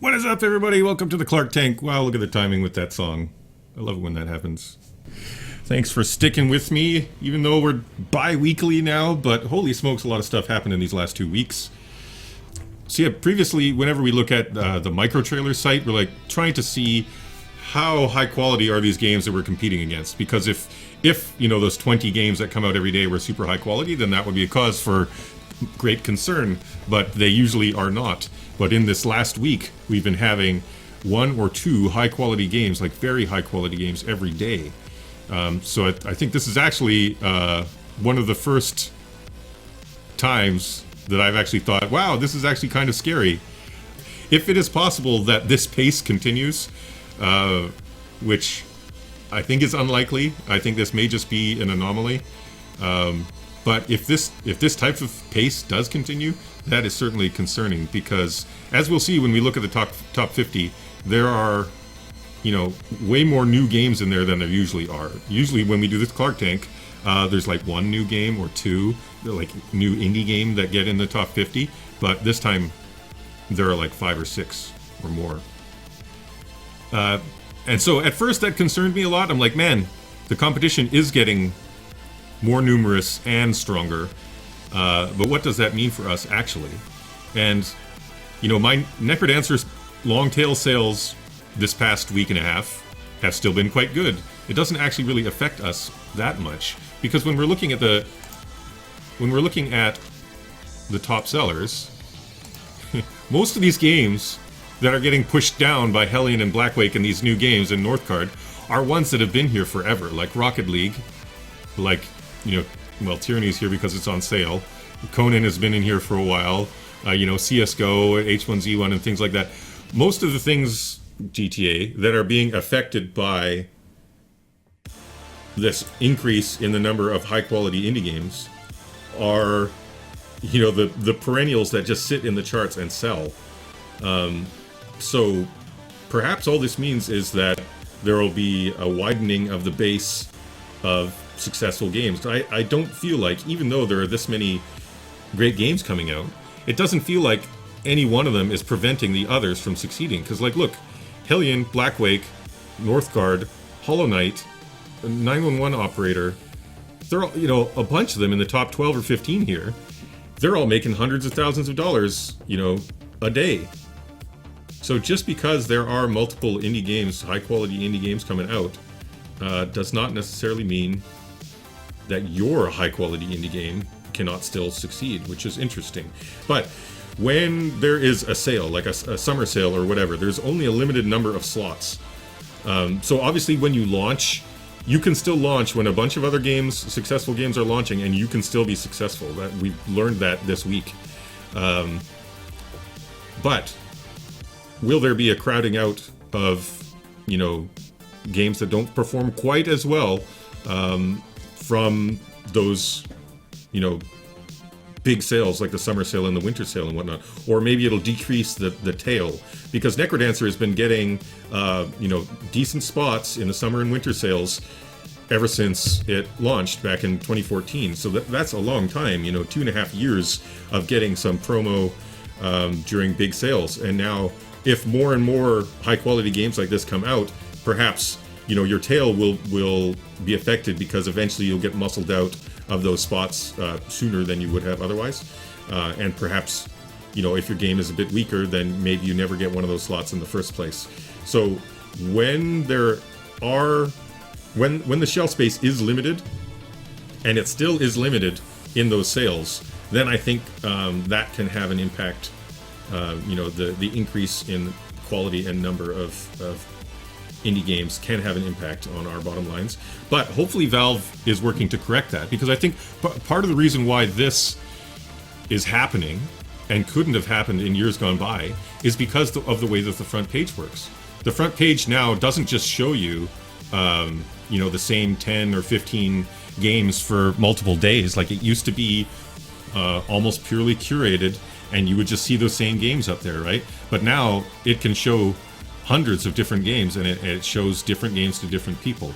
What is up, everybody? Welcome to the Clark Tank. Wow, look at the timing with that song. I love it when that happens. Thanks for sticking with me, even though we're bi-weekly now, but holy smokes, a lot of stuff happened in these last 2 weeks. So yeah, previously, whenever we look at the micro-trailer site, we're like trying to see how high quality are these games that we're competing against. Because if you know, those 20 games that come out every day were super high quality, then that would be a cause for great concern, but they usually are not. But in this last week, we've been having 1 or 2 high-quality games, like very high-quality games, every day. So I think this is actually one of the first times that I've actually thought, wow, this is actually kind of scary. If it is possible that this pace continues, which I think is unlikely, I think this may just be an anomaly. But if this type of pace does continue, that is certainly concerning, because as we'll see when we look at the top 50, there are, you know, way more new games in there than there usually are. Usually when we do this Clark Tank, there's like 1 new game or 2, like new indie game that get in the top 50, but this time there are like 5 or 6 or more. And so at first that concerned me a lot. I'm like, man, the competition is getting more numerous and stronger, but what does that mean for us actually? And you know, my Necrodancer's long tail sales this past week and a half have still been quite good. It doesn't actually really affect us that much, because when we're looking at the top sellers, most of these games that are getting pushed down by Hellion and Blackwake and these new games in Northgard are ones that have been here forever, like Rocket League, like, you know, well, Tyranny's here because it's on sale. Conan has been in here for a while. You know, CSGO, H1Z1, and things like that. Most of the things, GTA, that are being affected by this increase in the number of high-quality indie games are, you know, the perennials that just sit in the charts and sell. So perhaps all this means is that there will be a widening of the base of successful games. I don't feel like, even though there are this many great games coming out, it doesn't feel like any one of them is preventing the others from succeeding. Because, like, look, Hellion, Blackwake, Northgard, Hollow Knight, 911 Operator, they're all, you know, a bunch of them in the top 12 or 15 here, they're all making hundreds of thousands of dollars, you know, a day. So just because there are multiple indie games, high-quality indie games coming out, does not necessarily mean that your high-quality indie game cannot still succeed, which is interesting. But when there is a sale, like a summer sale or whatever, there's only a limited number of slots. So obviously when you launch, you can still launch when a bunch of other games, successful games, are launching, and you can still be successful. That we've learned that this week. But will there be a crowding out of, you know, games that don't perform quite as well from those, you know, big sales like the summer sale and the winter sale and whatnot? Or maybe it'll decrease the tail, because Necrodancer has been getting you know, decent spots in the summer and winter sales ever since it launched back in 2014. So that's a long time, you know, 2.5 years of getting some promo during big sales. And now if more and more high quality games like this come out, perhaps, you know, your tail will be affected, because eventually you'll get muscled out of those spots sooner than you would have otherwise. And perhaps, you know, if your game is a bit weaker, then maybe you never get one of those slots in the first place. So when there are, when the shelf space is limited, and it still is limited in those sales, then I think that can have an impact. You know, the increase in quality and number of indie games can have an impact on our bottom lines. But hopefully Valve is working to correct that, because I think part of the reason why this is happening and couldn't have happened in years gone by is because of the way that the front page works. The front page now doesn't just show you, you know, the same 10 or 15 games for multiple days like it used to be, almost purely curated, and you would just see those same games up there, right? But now it can show hundreds of different games, and it shows different games to different people.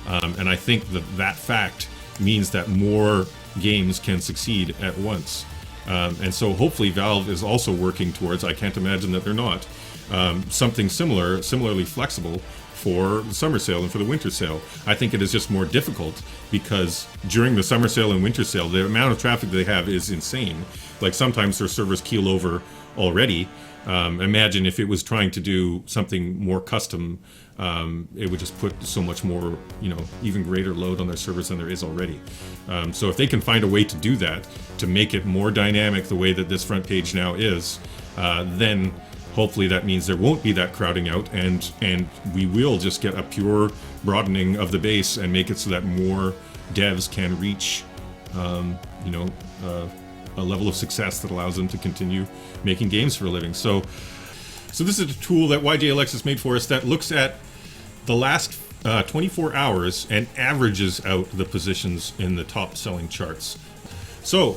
And I think that fact means that more games can succeed at once. And so hopefully Valve is also working towards, I can't imagine that they're not, something similarly flexible for the summer sale and for the winter sale. I think it is just more difficult because during the summer sale and winter sale, the amount of traffic they have is insane. Like sometimes their servers keel over already. Imagine if it was trying to do something more custom, it would just put so much more, even greater load on their servers than there is already. So if they can find a way to do that, to make it more dynamic the way that this front page now is, then hopefully that means there won't be that crowding out, and we will just get a pure broadening of the base and make it so that more devs can reach, a level of success that allows them to continue making games for a living. So this is a tool that YJLX has made for us that looks at the last 24 hours and averages out the positions in the top selling charts. So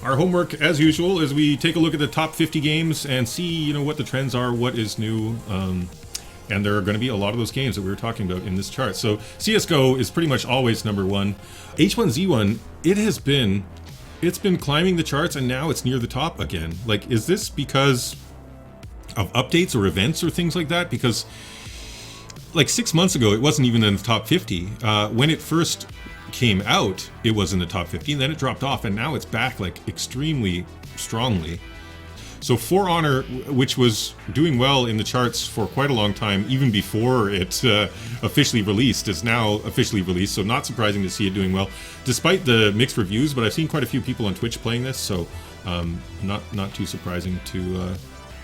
our homework, as usual, is we take a look at the top 50 games and see, what the trends are, what is new, and there are going to be a lot of those games that we were talking about in this chart. So CSGO is pretty much always number one. H1Z1, it's been climbing the charts, and now it's near the top again. Like, is this because of updates or events or things like that? Because like 6 months ago, it wasn't even in the top 50. When it first came out, it was in the top 50, and then it dropped off, and now it's back like extremely strongly. So For Honor, which was doing well in the charts for quite a long time, even before it officially released, is now officially released, so not surprising to see it doing well, despite the mixed reviews, but I've seen quite a few people on Twitch playing this, so not too surprising to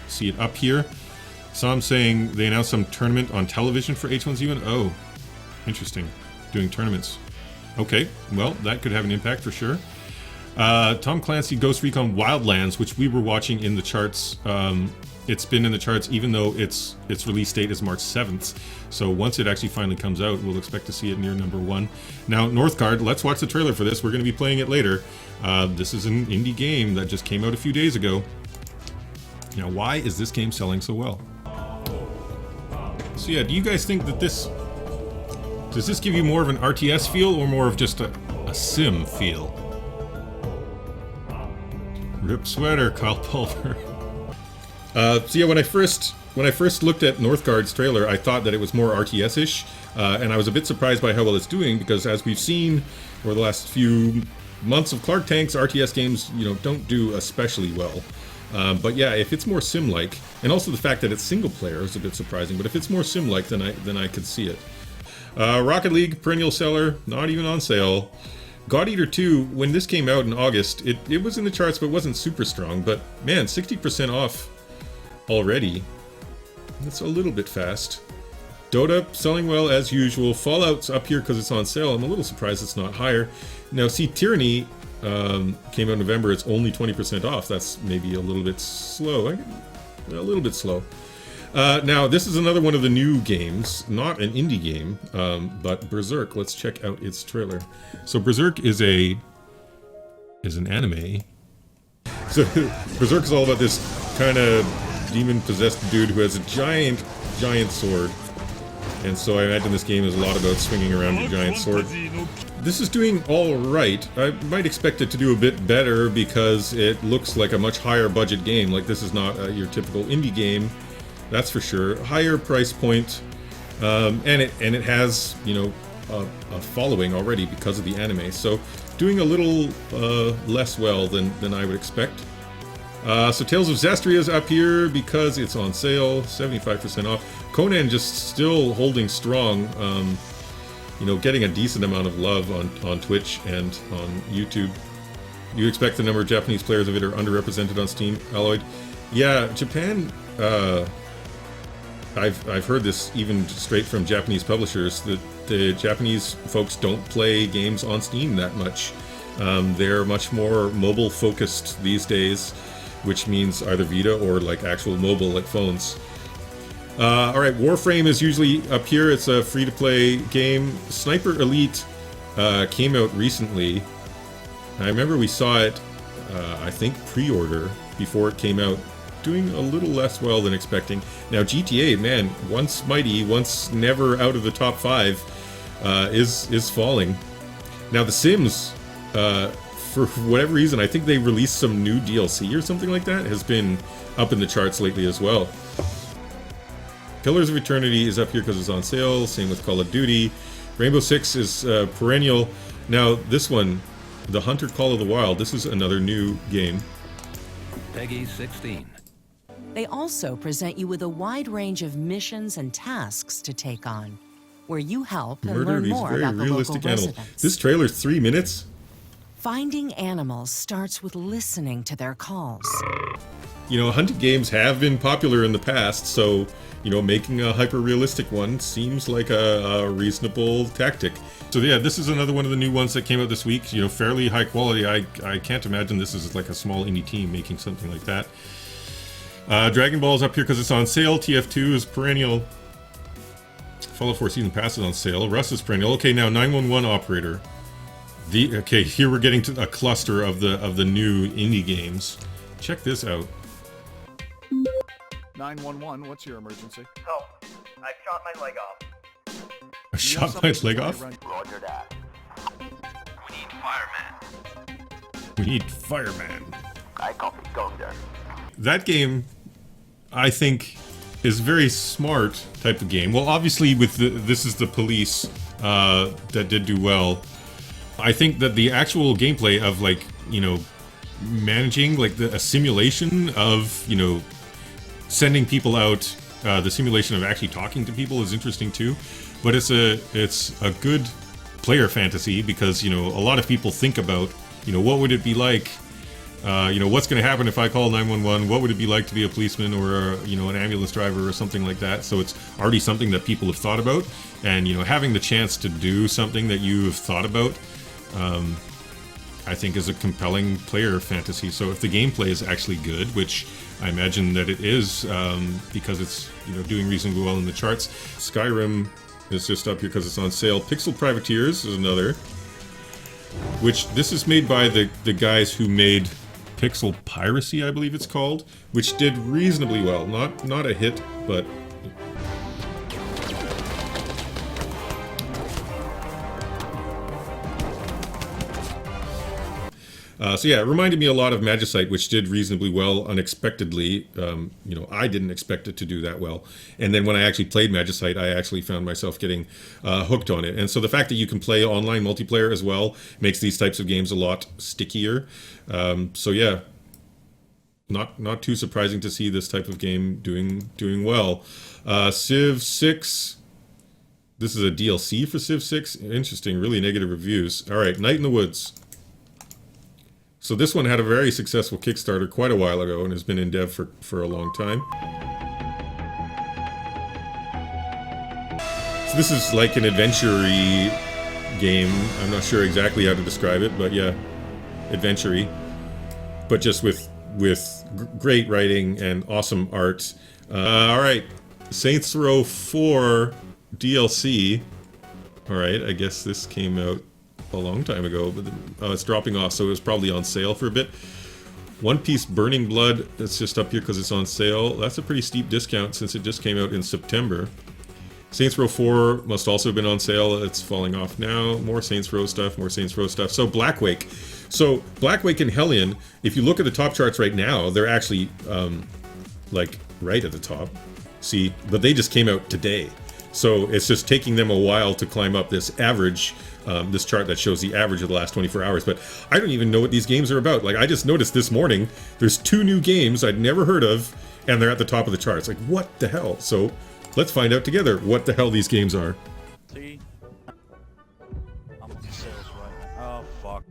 see it up here. Some saying they announced some tournament on television for H1Z1. Oh, interesting. Doing tournaments. Okay, well, that could have an impact for sure. Tom Clancy Ghost Recon Wildlands, which we were watching in the charts. It's been in the charts even though its release date is March 7th. So once it actually finally comes out, we'll expect to see it near number one. Now, Northgard, let's watch the trailer for this. We're going to be playing it later. This is an indie game that just came out a few days ago. Now, why is this game selling so well? So yeah, do you guys think that does this give you more of an RTS feel or more of just a sim feel? Rip sweater, Kyle Pulver. So yeah, when I first looked at Northgard's trailer, I thought that it was more RTS-ish, and I was a bit surprised by how well it's doing, because as we've seen over the last few months of Clark Tank's RTS games, don't do especially well. But yeah, if it's more sim-like, and also the fact that it's single player is a bit surprising, but if it's more sim-like, then I could see it. Rocket League, perennial seller, not even on sale. God Eater 2, when this came out in August, it was in the charts, but wasn't super strong. But man, 60% off already. That's a little bit fast. Dota selling well as usual. Fallout's up here because it's on sale. I'm a little surprised it's not higher. Now, see, Tyranny came out in November. It's only 20% off. That's maybe a little bit slow. A little bit slow. Now, this is another one of the new games, not an indie game, but Berserk. Let's check out its trailer. So Berserk is an anime. So Berserk is all about this kind of demon-possessed dude who has a giant sword. And so I imagine this game is a lot about swinging around a giant sword. This is doing all right. I might expect it to do a bit better because it looks like a much higher budget game. Like, this is not your typical indie game. That's for sure. Higher price point, and it has a following already because of the anime. So doing a little less well than I would expect. So Tales of Zestiria is up here because it's on sale, 75% off. Conan just still holding strong. Getting a decent amount of love on Twitch and on YouTube. You expect the number of Japanese players of it are underrepresented on Steam, Alloyed? Yeah, Japan. I've heard this even straight from Japanese publishers, that the Japanese folks don't play games on Steam that much. They're much more mobile focused these days, which means either Vita or like actual mobile, like phones. Alright, Warframe is usually up here. It's a free-to-play game. Sniper Elite came out recently. I remember we saw it, I think, pre-order before it came out. Doing a little less well than expecting. Now GTA, man, once mighty, once never out of the top 5, is falling. Now The Sims for whatever reason, I think they released some new DLC or something like that, has been up in the charts lately as well. Pillars of Eternity is up here because it's on sale. Same with Call of Duty. Rainbow Six is perennial. Now, this one, The Hunter Call of the Wild, this is another new game. Peggy 16. They also present you with a wide range of missions and tasks to take on, where you help and Murder learn these more very about the local realistic animals. residents. This trailer's 3 minutes. Finding animals starts with listening to their calls. You know, hunting games have been popular in the past, so, you know, making a hyper-realistic one seems like a reasonable tactic. So yeah, this is another one of the new ones that came out this week, you know, fairly high quality. I can't imagine this is like a small indie team making something like that. Dragon Ball's up here because it's on sale. TF2 is perennial. Fallout 4 Season Pass is on sale. Rust is perennial. Okay, now 911 Operator. Okay, here we're getting to a cluster of the new indie games. Check this out. 911, what's your emergency? Help! I shot my leg off. I shot my leg off? Roger that. We need fireman. We need fireman. I copy. Going there. That game, I think, is very smart type of game. Well, obviously, with this is the police that did do well. I think that the actual gameplay of, like, you know, managing like a simulation of, you know, sending people out, the simulation of actually talking to people is interesting too. But it's a good player fantasy because, you know, a lot of people think about, you know, what would it be like. You know, what's going to happen if I call 911? What would it be like to be a policeman or, you know, an ambulance driver or something like that? So it's already something that people have thought about. And, you know, having the chance to do something that you've thought about, I think is a compelling player fantasy. So if the gameplay is actually good, which I imagine that it is, because it's, you know, doing reasonably well in the charts. Skyrim is just up here because it's on sale. Pixel Privateers is another, which this is made by the guys who made Pixel Piracy, I believe it's called, which did reasonably well. Not a hit, but so yeah, it reminded me a lot of Magicite, which did reasonably well unexpectedly. You know, I didn't expect it to do that well. And then when I actually played Magicite, I actually found myself getting hooked on it. And so the fact that you can play online multiplayer as well makes these types of games a lot stickier. So yeah, not too surprising to see this type of game doing well. Civ 6. This is a DLC for Civ 6. Interesting, really negative reviews. All right, Night in the Woods. So this one had a very successful Kickstarter quite a while ago and has been in dev for a long time. So this is like an adventure-y game. I'm not sure exactly how to describe it, but yeah, adventure-y. But just with great writing and awesome art. All right, Saints Row 4 DLC. All right, I guess this came out a long time ago, but it's dropping off, so it was probably on sale for a bit. One Piece Burning Blood, that's just up here because it's on sale. That's a pretty steep discount since it just came out in September. Saints Row 4 must also have been on sale. It's falling off now. More Saints Row stuff, more Saints Row stuff. So Blackwake. So Blackwake and Hellion, if you look at the top charts right now, they're actually like right at the top. See, but they just came out today. So it's just taking them a while to climb up this average, this chart that shows the average of the last 24 hours. But I don't even know what these games are about. Like, I just noticed this morning, there's 2 new games I'd never heard of, and they're at the top of the charts. Like, what the hell? So let's find out together what the hell these games are. See? I'm at the sales right. Oh, fuck.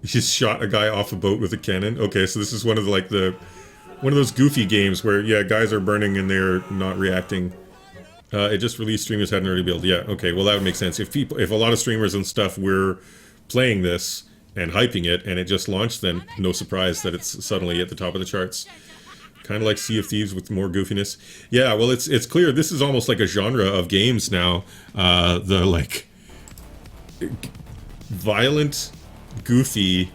You just shot a guy off a boat with a cannon. Okay, so this is one of one of those goofy games where, yeah, guys are burning and they're not reacting. It just released, streamers hadn't already built. Yeah, okay, well that would make sense. If a lot of streamers and stuff were playing this and hyping it and it just launched, then no surprise that it's suddenly at the top of the charts. Kind of like Sea of Thieves with more goofiness. Yeah, well it's clear this is almost like a genre of games now. The like violent, goofy,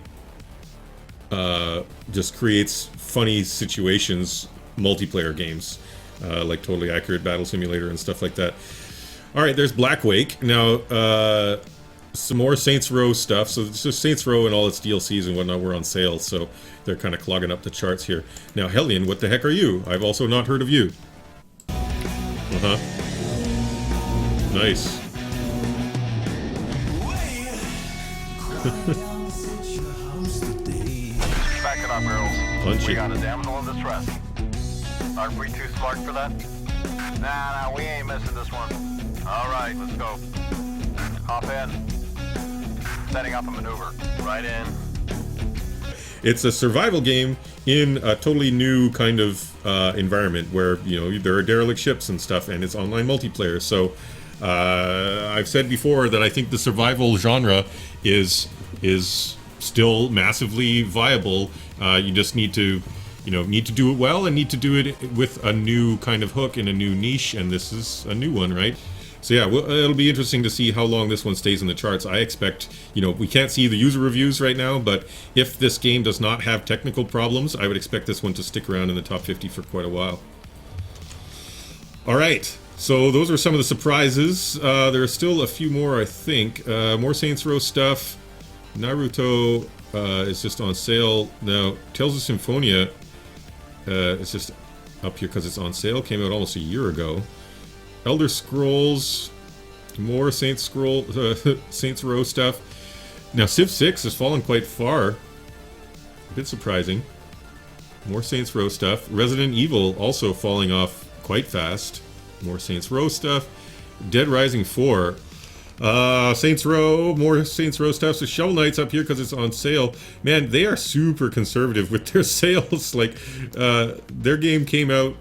just creates funny situations, multiplayer games, like Totally Accurate Battle Simulator and stuff like that. All right, there's Blackwake. Now, some more Saints Row stuff. So it's just Saints Row and all its DLCs and whatnot were on sale, so they're kind of clogging up the charts here. Now, Hellion, what the heck are you? I've also not heard of you. Uh-huh. Nice. Back it up, girls. Punchy. We got a damsel in distress. Aren't we too smart for that? Nah, we ain't missing this one. All right, let's go. Hop in. Setting up a maneuver. Right in. It's a survival game in a totally new kind of environment where, you know, there are derelict ships and stuff, and it's online multiplayer. So I've said before that I think the survival genre is still massively viable. You just need to, you know, do it well and need to do it with a new kind of hook in a new niche, and this is a new one, right? So yeah, well, it'll be interesting to see how long this one stays in the charts. I expect, you know, we can't see the user reviews right now, but if this game does not have technical problems, I would expect this one to stick around in the top 50 for quite a while. All right, so those are some of the surprises. There are still a few more, I think. More Saints Row stuff. Naruto is just on sale now. Tales of Symphonia is just up here because it's on sale. Came out almost a year ago. Elder Scrolls, more Saints Row stuff. Now Civ 6 has fallen quite far. A bit surprising. More Saints Row stuff. Resident Evil also falling off quite fast. More Saints Row stuff. Dead Rising 4. Saints Row, more Saints Row stuff. So Shovel Knight's up here because it's on sale. Man, they are super conservative with their sales. Like, their game came out,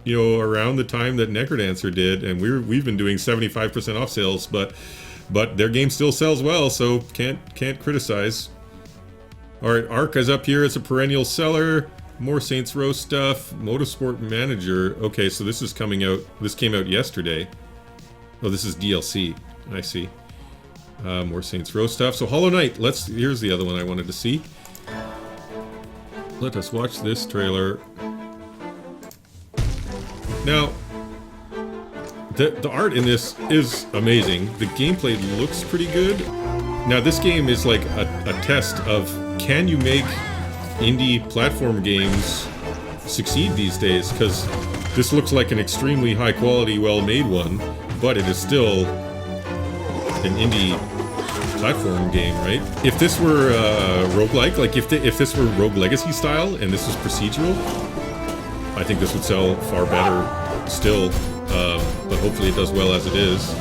you know, around the time that Necrodancer did, and we've been doing 75% off sales, but their game still sells well, so can't criticize. All right, Ark is up here. It's a perennial seller. More Saints Row stuff. Motorsport Manager. Okay, so this is coming out. This came out yesterday. Oh, this is DLC. I see. More Saints Row stuff. So Hollow Knight. Here's the other one I wanted to see. Let us watch this trailer. Now, the art in this is amazing. The gameplay looks pretty good. Now, this game is like a test of, can you make indie platform games succeed these days? Because this looks like an extremely high quality, well-made one, but it is still an indie platform game, right? If this were roguelike, like if this were Rogue Legacy style and this was procedural, I think this would sell far better still, but hopefully it does well as it is.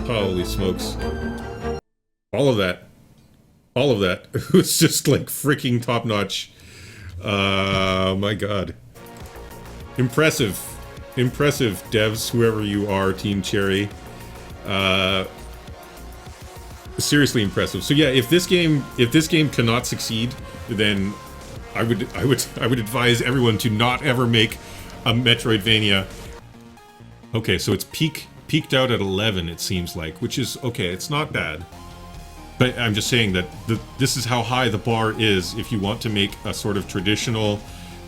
Holy smokes. All of that was just like freaking top-notch. My god. Impressive devs, whoever you are, Team Cherry. Seriously impressive. So yeah, if this game cannot succeed, then I would advise everyone to not ever make a Metroidvania. Okay, so it's peaked out at 11, it seems like, which is okay. It's not bad, but I'm just saying that this is how high the bar is if you want to make a sort of traditional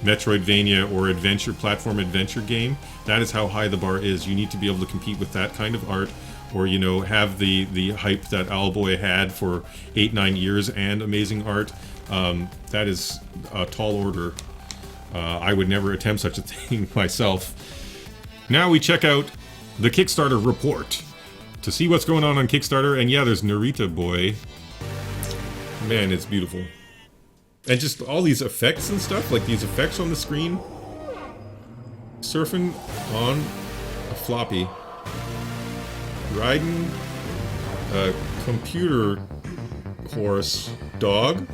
Metroidvania or platform adventure game. That is how high the bar is. You need to be able to compete with that kind of art, or, you know, have the hype that Owlboy had for 8-9 years and amazing art. That is a tall order. I would never attempt such a thing myself. Now we check out the Kickstarter report to see what's going on Kickstarter. And yeah, there's Narita Boy. Man, it's beautiful. And just all these effects and stuff, like these effects on the screen. Surfing on a floppy. Riding a computer horse dog.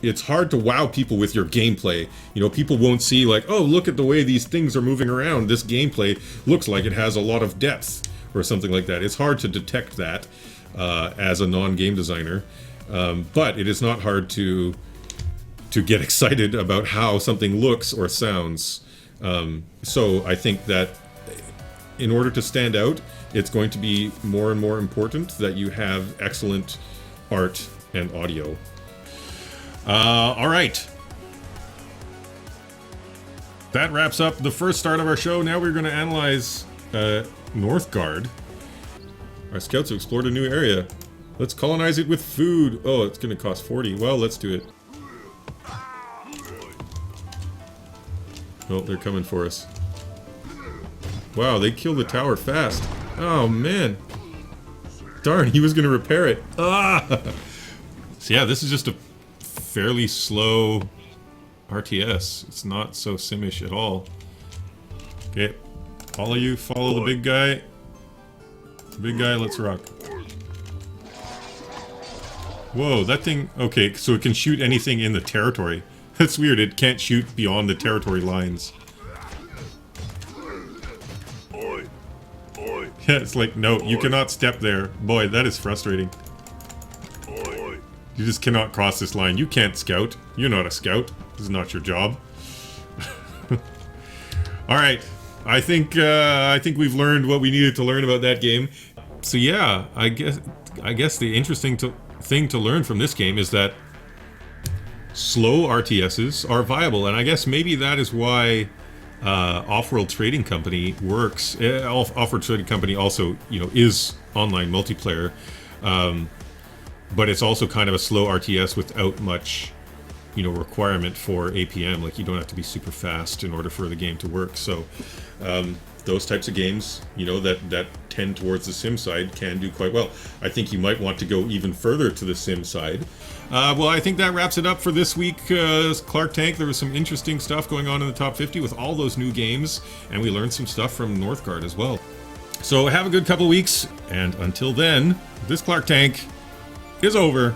It's hard to wow people with your gameplay. You know, people won't see like, oh, look at the way these things are moving around. This gameplay looks like it has a lot of depth or something like that. It's hard to detect that as a non-game designer. But it is not hard to get excited about how something looks or sounds. So I think that in order to stand out, it's going to be more and more important that you have excellent art and audio. All right. That wraps up the first start of our show. Now we're going to analyze Northgard. Our scouts have explored a new area. Let's colonize it with food. Oh, it's going to cost 40. Well, let's do it. Oh, they're coming for us. Wow, they killed the tower fast. Oh, man. Darn, he was going to repair it. Ah! So yeah, this is just a fairly slow RTS. It's not so simish at all. Okay, all of you follow the big guy. Big guy, let's rock. Whoa, that thing... Okay, so it can shoot anything in the territory. That's weird, it can't shoot beyond the territory lines. Yeah, it's like, no, you cannot step there. Boy, that is frustrating. You just cannot cross this line. You can't scout. You're not a scout. This is not your job. Alright, I think we've learned what we needed to learn about that game. So yeah, I guess the interesting thing to learn from this game is that slow RTSs are viable, and I guess maybe that is why Off-World Trading Company works. Off-World Trading Company also, you know, is online multiplayer, but it's also kind of a slow RTS without much, you know, requirement for APM. Like, you don't have to be super fast in order for the game to work. So those types of games, you know, that tend towards the sim side can do quite well. I think you might want to go even further to the sim side. Well, I think that wraps it up for this week, Clark Tank. There was some interesting stuff going on in the top 50 with all those new games, and we learned some stuff from Northgard as well. So have a good couple weeks, and until then, this Clark Tank is over.